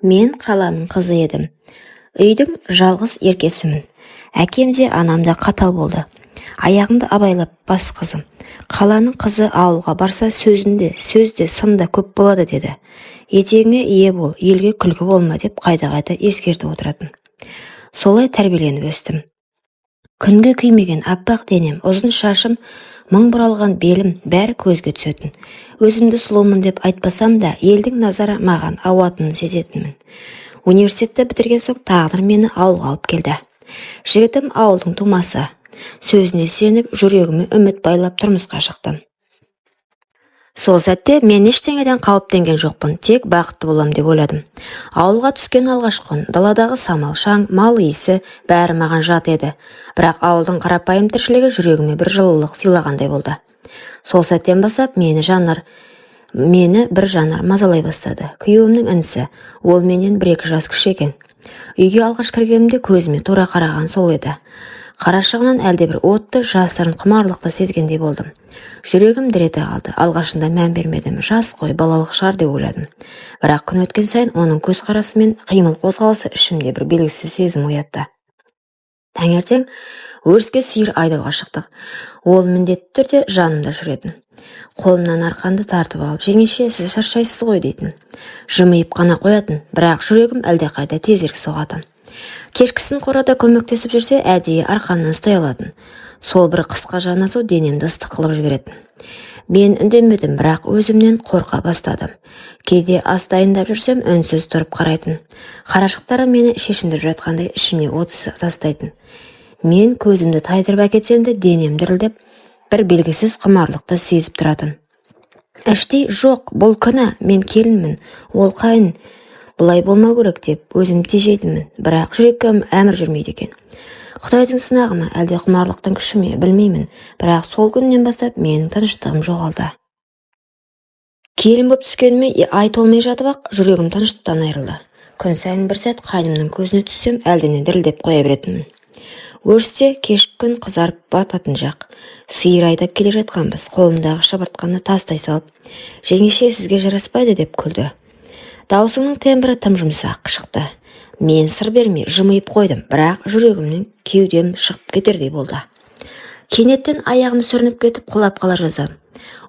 Мен қаланың қызы едім. Үйдің жалғыз еркесімін. Әкем де анам да қатал болды. Аяғымды абайлап бас қызым. Қаланың қызы ауылға барса сөзде сында көп болады деді. Етегіңе ие бол, елге күлкі болма деп қайта-қайта ескертіп отыратын. Солай тәрбиеленіп өстім. Күнге күймеген аппақ денем, ұзын шашым, мың бұралған белім бәрі көзге түсетін. Өзімді сұлумын деп айтпасам да, елдің назары маған ауатынын сезетінмін. Университетті бітірген соң тағдыр мені ауылға алып келді. Жігітім ауылдың тумасы. Сөзіне сеніп, жүрегіме үміт байлап тұрмысқа шықтым. Сол сәтте мен ештеңеден қауіптенген жоқпын, тек бақытты болам деп ойладым. Ауылға түскен алғашқы күн, даладағы самал шаң, мал иісі бәрі маған жат еді. Бірақ ауылдың қарапайым тіршілігі жүрегіме бір жылылық сыйлағандай болды. Сол сәттен бастап мені бір жанар мазалай бастады. Күйеуімнің інісі, ол менен 1-2 жас кіші екен. Үйге алғаш кіргенімде көзіме тура қараған сол еді. Қарашығынан әлдебір отты, жасырын құмарлықты сезгендей болдым. Жүрегім дір ете қалды. Алғашында мән бермедім. Жас қой, балалық шығар деп ойладым. Бірақ күн өткен сайын оның көзқарасы мен қимыл қозғалысы ішімде бір белгісіз сезім оятты. Таңертең өріске сиыр айдауға шықтық. Ол міндетті түрде жанымда жүретін. Қолымнан арқанды тартып алып, жеңеше, сіз шаршайсыз ғой дейтін. Жымиып қана қоятын, бірақ жүрегім әлдеқайда тезірек соғатын. Кешкісін қорада көмектесіп жүрсе, әдейі арқамнан ұстай алатын. Сол бір қысқа жанасу денемді ыстық қылып жіберетін. Мен үндемедім, бірақ өзімнен қорқа бастадым. Кейде ас дайындап жүрсем, үнсіз тұрып қарайтын. Қарашықтары мені шешіндіріп жатқандай ішіме от тастайтын. Мен көзімді тайдырып әкетсем де, денем дірілдеп, бір белгісіз құмарлықты сезіп тұратын. Іштей, жоқ, бұл күнә, мен келінмін, ол қайын, бұлай болмау керек деп өзім тежейтінмін, бірақ жүрекке әмір жүрмейді екен. Құдайдың сынағы ма, әлде құмарлықтың күші ме, білмеймін, бірақ сол күннен бастап менің тыныштығым жоғалды. Келін боп түскеніме ай толмай жатып ақ, жүрегім тыныштықтан айырылды. Күн сайын бір сәт қайнымның көзіне түссем, әлдене дірілдеп қоя беретінмін. Өрісте кешкі күн қызарып бататын жақ. Сиыр айдап келе жатқанбыз, қолымдағы шыбыртқаны тастай салып, жеңеше, сізге жараспайды деп күлді. Даусының тембрі тым жұмсақ шықты. Мен сыр бермей жымиып қойдым, бірақ жүрегімнің кеудем шығып кетердей болды. Кенеттен аяғым сүрініп кетіп құлап қала жаздадым.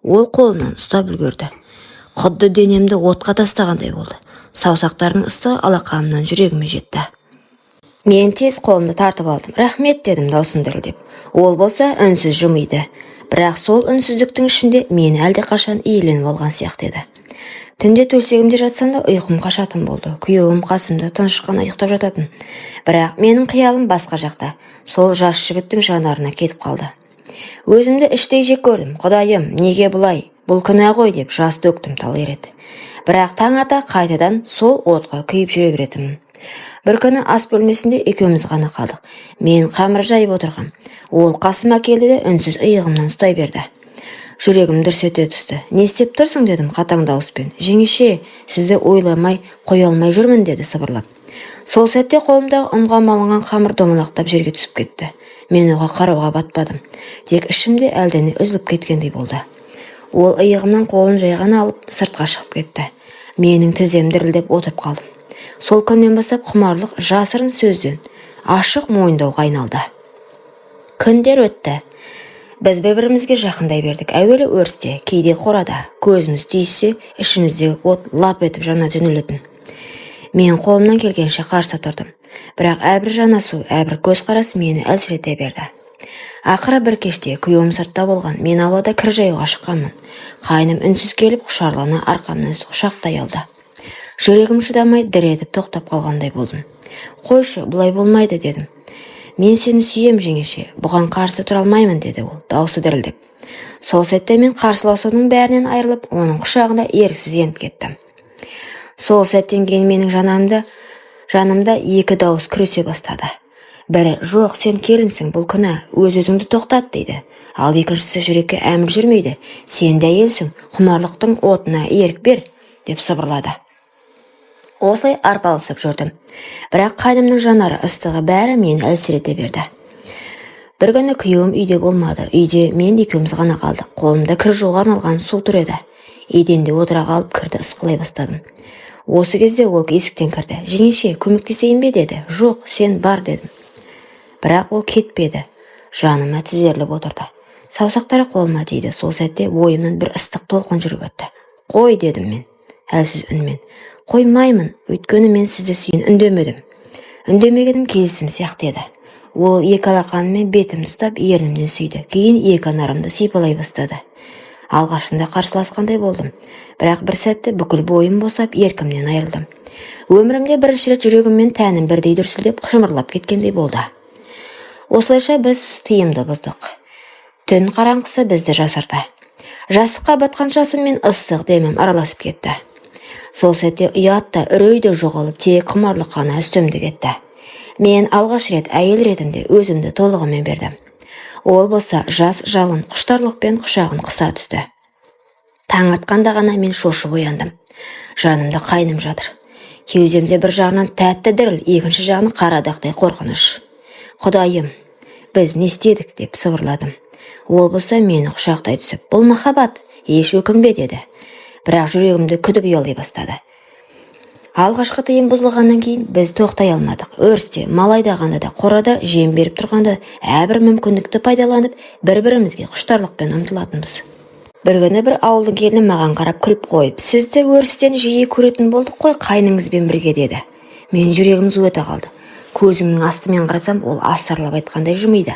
Ол қолымнан ұстап үлгерді. Құдды денемді отқа тастағандай болды. Саусақтардың ыстығы алақанымнан жүрегіме жетті. Мен тез қолымды тартып алдым. Рахмет дедім даусым дірілдеп. Ол болса үнсіз жымиды. Бірақ сол үнсіздіктің ішінде мені әлдеқашан иеленіп алған сияқты еді. Түнде төсегімде жатсам да ұйқым қашатын болды. Күйеуім қасымда тыныш қана ұйықтап жататын. Бірақ менің қиялым басқа жақта. Сол жас жігіттің жанарына кетіп қалды. Өзімді іштей жек көрдім. Құдайым, неге бұлай? Бұл күнә ғой деп жас төктім талай рет. Бірақ таң ата қайтадан сол отқа күйіп жүре беретінмін. Бір күні ас бөлмесінде екеуміз ғана қалдық. Мен қамыр жайып отырғам. Ол қасыма келді де үнсіз иығымнан ұстай берді. Жүрегім дүрс ете түсті. Не істеп тұрсың дедім қатаң дауыспен. Жеңеше, сізді ойламай қоя алмай жүрмін деді сыбырлап. Сол сәтте қолымдағы ұнға малынған қамыр домалақтап жерге түсіп кетті. Мен оған қарауға батпадым. Тек ішімде әлдене үзіліп кеткендей болды. Ол иығымнан қолын жайған алып сыртқа шығып кетті. Менің тізем дірілдеп отырып қалдым. Сол күннен бастап құмарлық жасырын сөзден ашық мойындауға айналды. Күндер өтті. Біз бір-бірімізге жақындай бердік. Әуелі өрісте, кейде қорада. Көзіміз түйіссе, ішіміздегі от лап етіп жана жөнелетін. Мен қолымнан келгенше қарсы тұрдым. Бірақ әрбір жанасу, әрбір көзқарас мені әлсірете берді. Ақыры бір кеште күйеуім сыртта болған. Мен аулада кір жаюға шыққанмын. Қайным үнсіз келіп, құшарлана арқамнан құшақтай алды. Жүрегім шыдамай дір етіп тоқтап қалғандай болдым. Қойшы, бұлай болмайды дедім. Мен сені сүйем жеңеше, бұған қарсы тұра алмаймын деді ол, даусы дірілдеп. Сол сәтте мен қарсыласудың бәрінен айырылып, оның құшағында еріксіз еніп кеттім. Сол сәттен кейін менің жанымда екі дауыс күресе бастады. Бірі, жоқ, сен келінсің, бұл күнә, өз-өзіңді тоқтат дейді. Ал екіншісі, жүрекке әмір жүрмейді. Сен де әйелсің, құмарлықтың отына ерік бер, деп сыбырлады. Осылай арпалысып жүрдім. Бірақ қайнымның жанары ыстығы бәрі мені әлсірете берді. Бір күні күйеуім үйде болмады. Үйде мен екеуміз ғана қалдық. Қолымда кір жууға арналған су тұр еді. Еденде отыра қалып кірді ысқылай бастадым. Осы кезде ол есіктен кірді. Жеңеше, көмектесейін бе деді. Жоқ, сен бар дедім. Бірақ ол кетпеді. Жаныма тізерліп отырды. Саусақтары қолыма тиді. Сол сәтте бойымнан бір ыстық толқын жүріп өтті. Қой дедім мен, әлсіз үнмен. Қоймаймын, өйткені мен сізді сүйін үндемедім. Үндемегенім келісім сияқты еді. Ол екі алақанымен бетімді ұстап ернімнен сүйді. Кейін екі анарымды сипалай бастады. Алғашында қарсыласқандай болдым. Бірақ бір сәтте бүкіл бойым босап, еркімнен айырылдым. Өмірімде бірінші рет жүрегіммен тәнім бірдей дүрсілдеп, шымырлап кеткендей болды. Осылайша біз тыйымды бұздық. Түн қараңғысы бізді жасырды. Жастыққа батқан жасым мен ыстық демім араласып кетті. Сол сәтте ұят та, үрей де жоғалып, тек құмарлық қана үстемдік етті. Мен алғаш рет әйел ретінде өзімді толығымен бердім. Ол болса жас жалын құштарлықпен құшағын қыса түсті. Таң атқанда ғана мен шошып ояндым. Жанымда қайным жатыр. Кеудемде бір жағынан тәтті діріл, екінші жағынан қарадақтай қорқыныш. Құдайым, біз не істедік деп сыбырладым. Ол болса мені құшақтай түсіп, бұл махаббат, еш өкінбе деді. Бірақ жүрегімде күдік ұялай бастады. Алғашқы тыйым бұзылғаннан кейін біз тоқтай алмадық. Өрісте, мал айдағанда да, қорада жем беріп тұрғанда әрбір мүмкіндікті пайдаланып, бір-бірімізге құштарлықпен ұмтылатынбыз. Бір күні бір ауылдың келіні маған қарап күліп қойып, сізді өрістен жиі көретін болдық қой қайныңызбен бірге деді. Мен жүрегім зу ете қалды. Көзімнің астымен қарасам, ол астарлап айтқандай жымиды.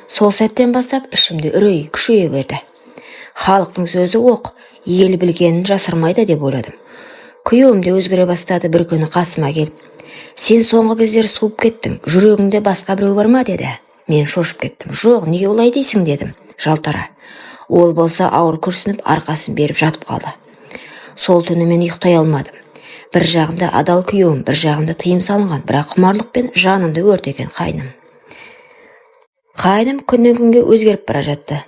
Сол сәттен бастап ішімде үрей күшейе берді. Халықтың сөзі оқ, ел білгенін жасырмайды деп ойладым. Күйеуім де өзгере бастады. Бір күні қасыма келіп, сен соңғы кездері суып кеттің, жүрегіңде басқа біреу бар ма деді. Мен шошып кеттім. Жоқ, неге олай дейсің дедім, жалтара. Ол болса ауыр күрсініп арқасын беріп жатып қалды. Сол түні мен ұйықтай алмадым. Бір жағымда адал күйеуім, бір жағымда тыйым салынған, бірақ құмарлықпен жанымды өртеген қайным. Қайным күннен күнге өзгеріп бара жатты.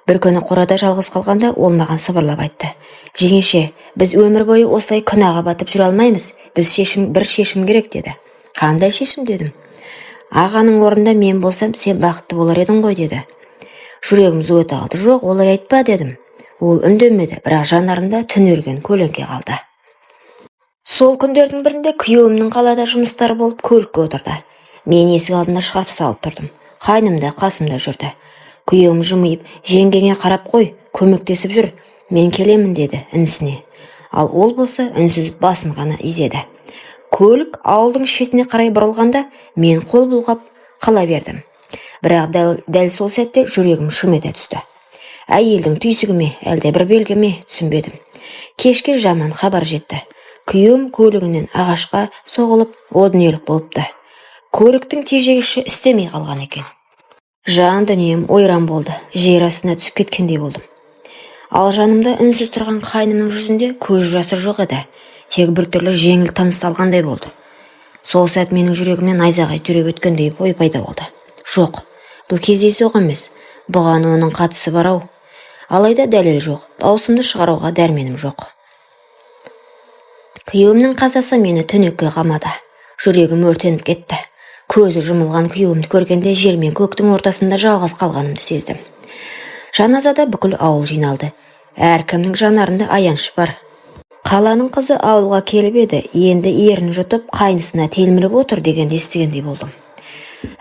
Бір күні қорада жалғыз қалғанда ол маған сыбырлап айтты. Жеңеше, біз өмір бойы осылай күнәға батып жүре алмаймыз. Бір шешім керек деді. Қандай шешім дедім. Ағаның орнында мен болсам, сен бақытты болар едің ғой деді. Жүрегім зу ете қалды. Жоқ, олай айтпа дедім. Ол үндемеді, бірақ жанарында түнерген көлеңке қалды. Сол күндердің бірінде күйеуімнің қалада жұмыстары болып көлікке отырды. Мен есік алдында шығарып салып тұрдым. Қайным да қасымда жүрді. Күйеуім жымиып, жеңгеңе қарап қой, көмектесіп жүр, мен келемін деді інісіне. Ал ол болса үнсіз басын ғана изеді. Көлік ауылдың шетіне қарай бұрылғанда мен қол бұлғап қала бердім. Бірақ дәл сол сәтте жүрегім шым ете түсті. Әйелдің түйсігі ме, әлде бір белгі ме, түсінбедім. Кешке жаман хабар жетті. Күйеуім көлігінен ағашқа соғылып, о дүниелік болыпты. Көліктің тежегіші істемей қалған екен. Жан дүнием ойран болды, жер астына түсіп кеткендей болдым. Ал жанымда үнсіз тұрған қайнымның жүзінде көз жасы жоқ еді. Тек біртүрлі жеңіл тынысталғандай болды. Сол сәт менің жүрегімнен найзағай түйреп өткендей ой пайда болды. Жоқ, бұл кездейсоқ емес, бұған оның қатысы бар ау. Алайда дәлел жоқ, даусымды шығаруға дәрменім жоқ. Күйеуімнің қазасы мені түнекке қамады. Жүрегім өртеніп кетті. Көзі жұмылған күйеуімді көргенде жер мен көктің ортасында жалғыз қалғанымды сездім. Жаназада бүкіл ауыл жиналды. Әркімнің жанарында аяныш бар. Қаланың қызы ауылға келіп еді, енді ерін жұтып қайнысына телміріп отыр дегенді естігендей болдым.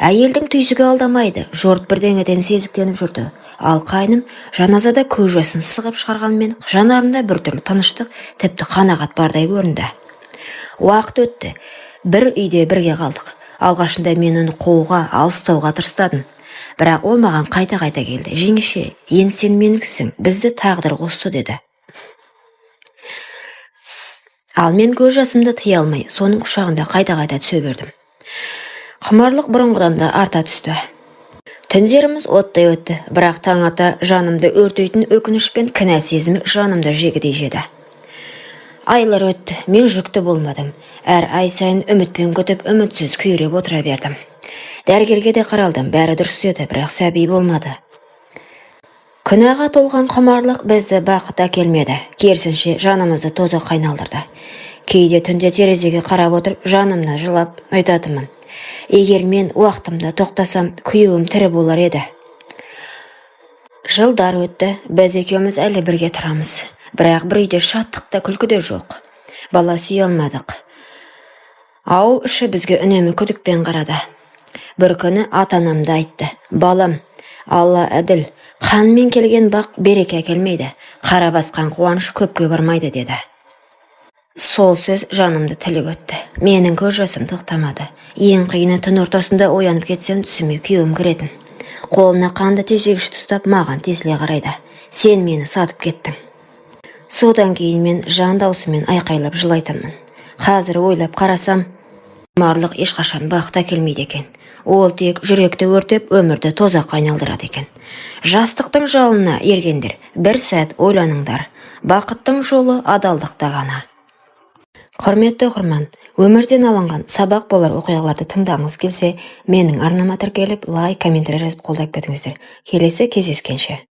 Әйелдің түйсігі алдамайды, жұрт бірдеңеден сезіктеніп жүрді. Ал қайным жаназада көз жасын сығып шығарғанмен жанарында біртүрлі тыныштық, тіпті қанағат бардай көрінді. Уақыт өтті. Бір үйде бірге қалдық. Алғашында мен оны қууға, алыстауға тырыстадым. Бірақ ол маған қайта-қайта келді. Жеңеше, енді сен меніксің, бізді тағдыр қосты деді. Ал мен көз жасымды тыя алмай, соның құшағында қайта-қайта түсе бердім. Құмарлық бұрынғыдан да арта түсті. Түндеріміз оттай өтті, бірақ таң ата жанымды өртейтін өкініш пен кінә сезімі жанымды жегідей жеді. Айлар өтті, мен жүкті болмадым. Әр ай сайын үмітпен күтіп, үмітсіз күйреп отыра бердім. Дәрігерге де қаралдым, бәрі дұрыс еді, бірақ сәби болмады. Күнәға толған құмарлық бізді бақыт әкелмеді, керісінше жанымызды тоза қайналдырды. Кейде түнде терезеге қарап отырып, жанымна жылап айтатынмын. Егер мен уақытымда тоқтасам, күйеуім тірі болар еді. Жылдар өтті, біз екеуміз әлі бірге тұрамыз. Бірақ бір үйде шаттық та күлкі де жоқ. Бала сүйе алмадық. Ауыл іші бізге үнемі күдікпен қарады. Бір күні ата-анамды айтты: балам, Алла әділ, қанмен келген бақ береке әкелмейді, қара басқан қуаныш көпке бармайды деді. Сол сөз жанымды тіліп өтті. Менің көз жасым тоқтамады. Ең қиыны түн ортасында оянып кетсем түсіме күйеуім кіретін. Қолына қанды тежегіш ұстап маған тесіле қарайды: сен мені сатып кеттің. Содан кейін мен жан даусымен айқайлап жылайтынмын. Қазір ойлап қарасам, құмарлық ешқашан бақыт әкелмейді екен. Ол тек жүректі өртеп, өмірді тозаққа айналдырады екен. Жастықтың жалына ергендер, бір сәт ойланыңдар. Бақыттың жолы адалдықта ғана. Құрметті оқырман, өмірден алынған сабақ болар оқиғаларды тыңдағыңыз келсе, менің арнама тіркеліп, лайк, комментарий жазып қолдап кетіңіздер. Келесі кездескенше.